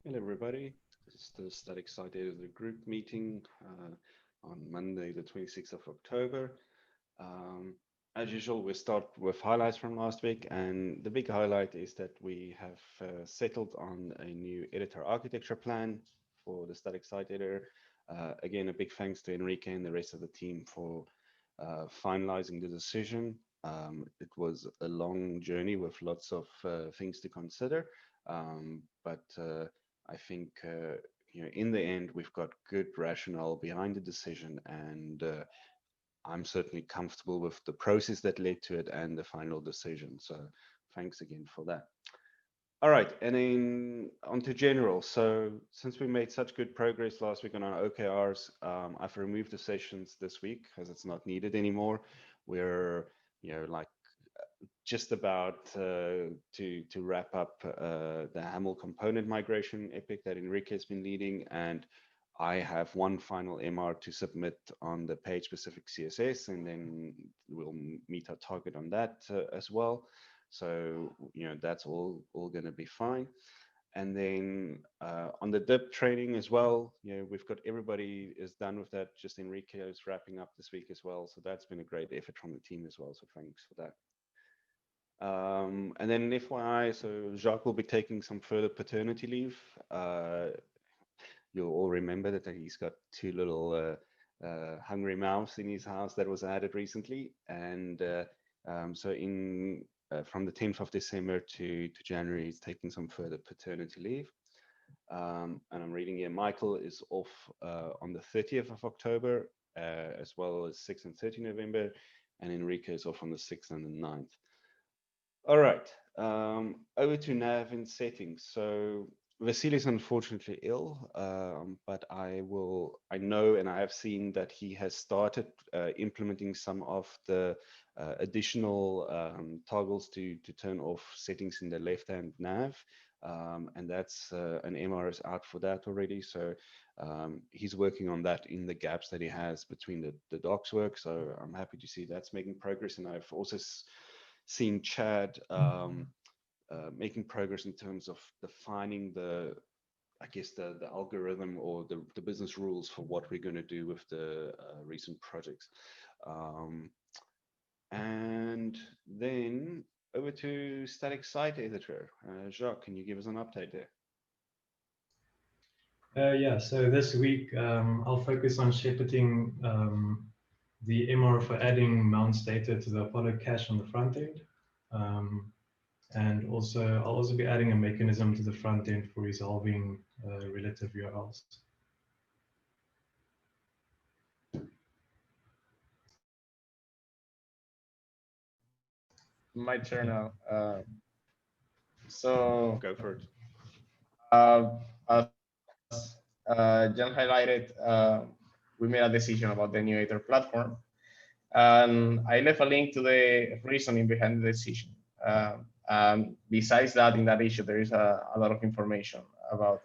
Hello, everybody. This is the Static Site Editor Group meeting on Monday, the 26th of October. As usual, we start with highlights from last week, and the big highlight is that we have settled on a new editor architecture plan for the Static Site Editor. Again, a big thanks to Enrique and the rest of the team for finalizing the decision. It was a long journey with lots of things to consider, but I think in the end we've got good rationale behind the decision, and I'm certainly comfortable with the process that led to it and the final decision. So thanks again for that. All right, and then on to general. So since we made such good progress last week on our OKRs, I've removed the sessions this week because it's not needed anymore. We're like just about to wrap up the Haml component migration epic that Enrique has been leading, and I have one final MR to submit on the page-specific CSS, and then we'll meet our target on that as well. So that's all going to be fine. And then on the DIP training as well, we've got everybody is done with that. Just Enrique is wrapping up this week as well. So that's been a great effort from the team as well. So thanks for that. And then FYI, so Jacques will be taking some further paternity leave. You'll all remember that he's got two little hungry mouths in his house that was added recently. And so from the 10th of December to January, he's taking some further paternity leave. And I'm reading here, Michael is off on the 30th of October, as well as 6th and 13th November, and Enrique is off on the 6th and the 9th. All right, over to Nav and settings. So Vasily is unfortunately ill, but I know and I have seen that he has started implementing some of the additional toggles to turn off settings in the left-hand nav. And that's an MR is out for that already. So he's working on that in the gaps that he has between the docs work. So I'm happy to see that's making progress. And I've also seen Chad making progress in terms of defining the algorithm or the business rules for what we're going to do with the recent projects. And then over to Static Site Editor. Jacques, can you give us an update there? Yeah, so this week I'll focus on shepherding the MR for adding mounts data to the Apollo cache on the front end. And I'll also be adding a mechanism to the front end for resolving relative URLs. My turn now. So go for it. As Jan highlighted, we made a decision about the Annuator platform, and I left a link to the reasoning behind the decision. Besides that, in that issue, there is a lot of information about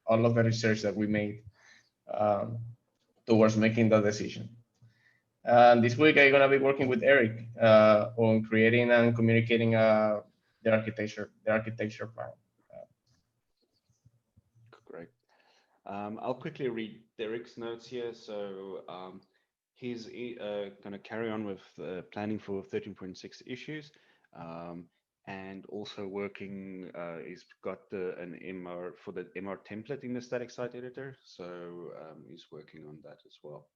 all of the research that we made towards making that decision. And this week, I'm going to be working with Eric on creating and communicating the architecture plan. Great. I'll quickly read Derek's notes here. So he's going to carry on with planning for 13.6 issues, and also working. He's got an MR for the MR template in the static site editor. So he's working on that as well.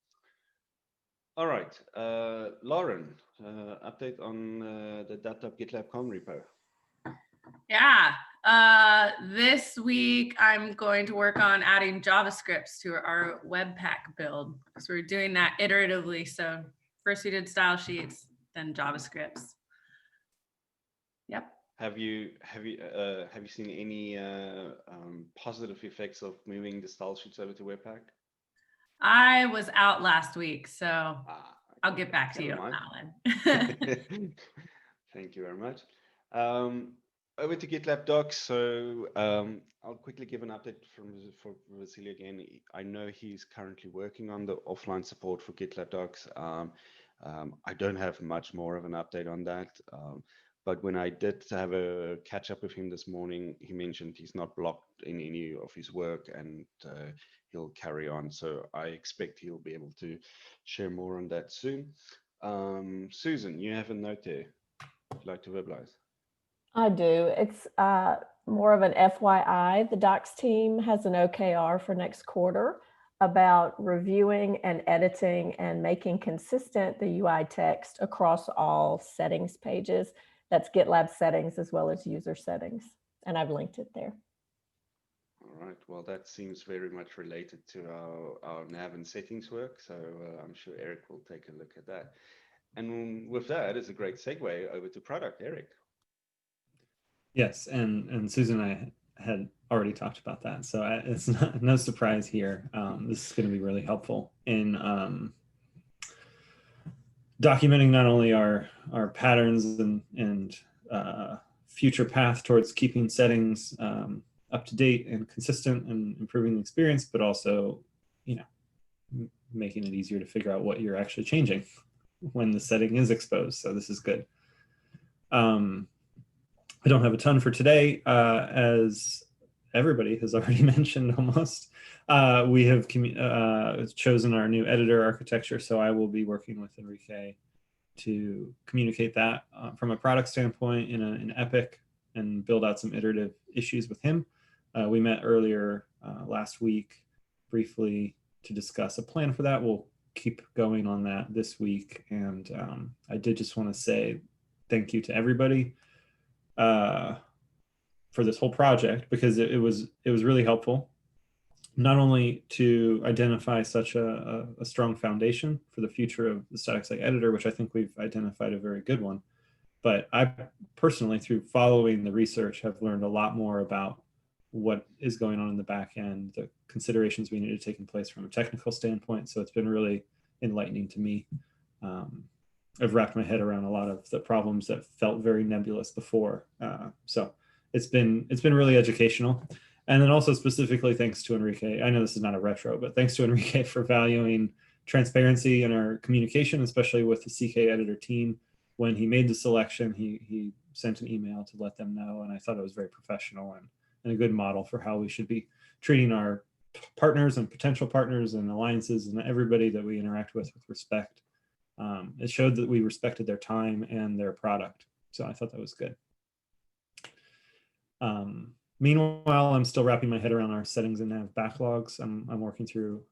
All right, Lauren, update on the .dot GitLab com repo. Yeah, this week I'm going to work on adding JavaScripts to our Webpack build. So we're doing that iteratively. So first we did style sheets, then JavaScripts. Yep. Have you seen any positive effects of moving the style sheets over to Webpack? I was out last week, so I'll get back to you on that one. Thank you very much. Over to GitLab Docs. So I'll quickly give an update for Vasily again. I know he's currently working on the offline support for GitLab Docs. I don't have much more of an update on that, But when I did have a catch up with him this morning, he mentioned he's not blocked in any of his work, and he'll carry on. So I expect he'll be able to share more on that soon. Susan, you have a note there. Would you like to verbalize? I do. It's more of an FYI. The Docs team has an OKR for next quarter about reviewing and editing and making consistent the UI text across all settings pages. That's GitLab settings as well as user settings. And I've linked it there. All right. Well, that seems very much related to our nav and settings work. So I'm sure Eric will take a look at that. And with that, it's a great segue over to product. Eric. Yes, and Susan and I had already talked about that, so it's no surprise here. This is going to be really helpful in documenting not only our patterns and future path towards keeping settings up to date and consistent and improving the experience, but also, making it easier to figure out what you're actually changing when the setting is exposed. So this is good. I don't have a ton for today, as everybody has already mentioned almost. We have chosen our new editor architecture, so I will be working with Enrique to communicate that from a product standpoint in an Epic and build out some iterative issues with him. We met earlier last week briefly to discuss a plan for that. We'll keep going on that this week. And I did just want to say thank you to everybody for this whole project, because it was really helpful, not only to identify such a strong foundation for the future of the static site editor, which I think we've identified a very good one, but I personally, through following the research, have learned a lot more about what is going on in the back end, the considerations we need to take in place from a technical standpoint. So it's been really enlightening to me. I've wrapped my head around a lot of the problems that felt very nebulous before. So it's been really educational. And then also specifically thanks to Enrique. I know this is not a retro, but thanks to Enrique for valuing transparency in our communication, especially with the CK editor team. When he made the selection, he sent an email to let them know. And I thought it was very professional and a good model for how we should be treating our partners and potential partners and alliances and everybody that we interact with respect. It showed that we respected their time and their product. So I thought that was good. Meanwhile, I'm still wrapping my head around our settings and nav backlogs. I'm working through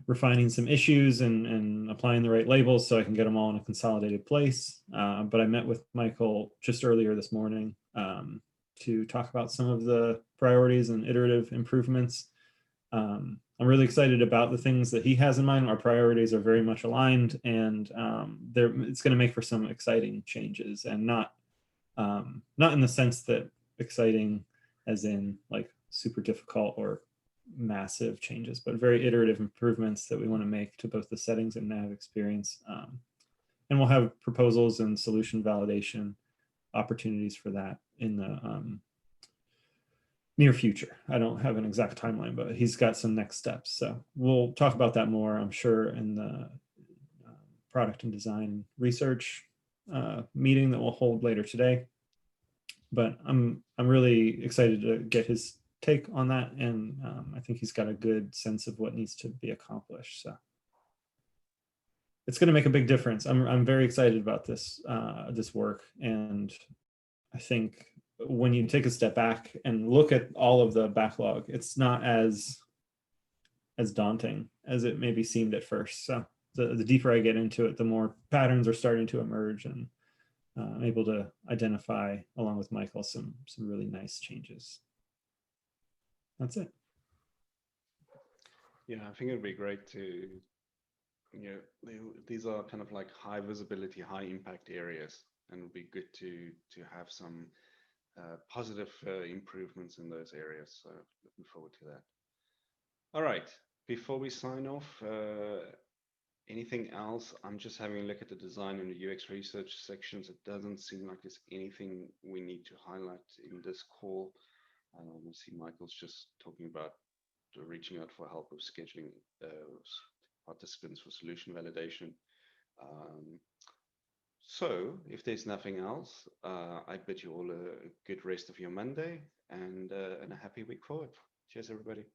refining some issues and applying the right labels so I can get them all in a consolidated place. But I met with Michael just earlier this morning to talk about some of the priorities and iterative improvements. I'm really excited about the things that he has in mind. Our priorities are very much aligned, and it's going to make for some exciting changes, and not in the sense that exciting as in like super difficult or massive changes, but very iterative improvements that we want to make to both the settings and nav experience. And we'll have proposals and solution validation opportunities for that in the near future. I don't have an exact timeline, but he's got some next steps. So we'll talk about that more, I'm sure, in the product and design research meeting that we'll hold later today. But I'm really excited to get his take on that, and I think he's got a good sense of what needs to be accomplished. So it's going to make a big difference. I'm very excited about this this work, and I think when you take a step back and look at all of the backlog, it's not as daunting as it maybe seemed at first. So the deeper I get into it, the more patterns are starting to emerge, and I'm able to identify, along with Michael, some really nice changes. That's it. Yeah, I think it'd be great to, these are kind of like high visibility, high impact areas, and it would be good to have some positive improvements in those areas. So looking forward to that. All right, before we sign off, anything else? I'm just having a look at the design and the UX research sections. It doesn't seem like there's anything we need to highlight in this call. I see Michael's just talking about reaching out for help with scheduling participants for solution validation. So if there's nothing else, I bid you all a good rest of your Monday and a happy week forward. Cheers, everybody.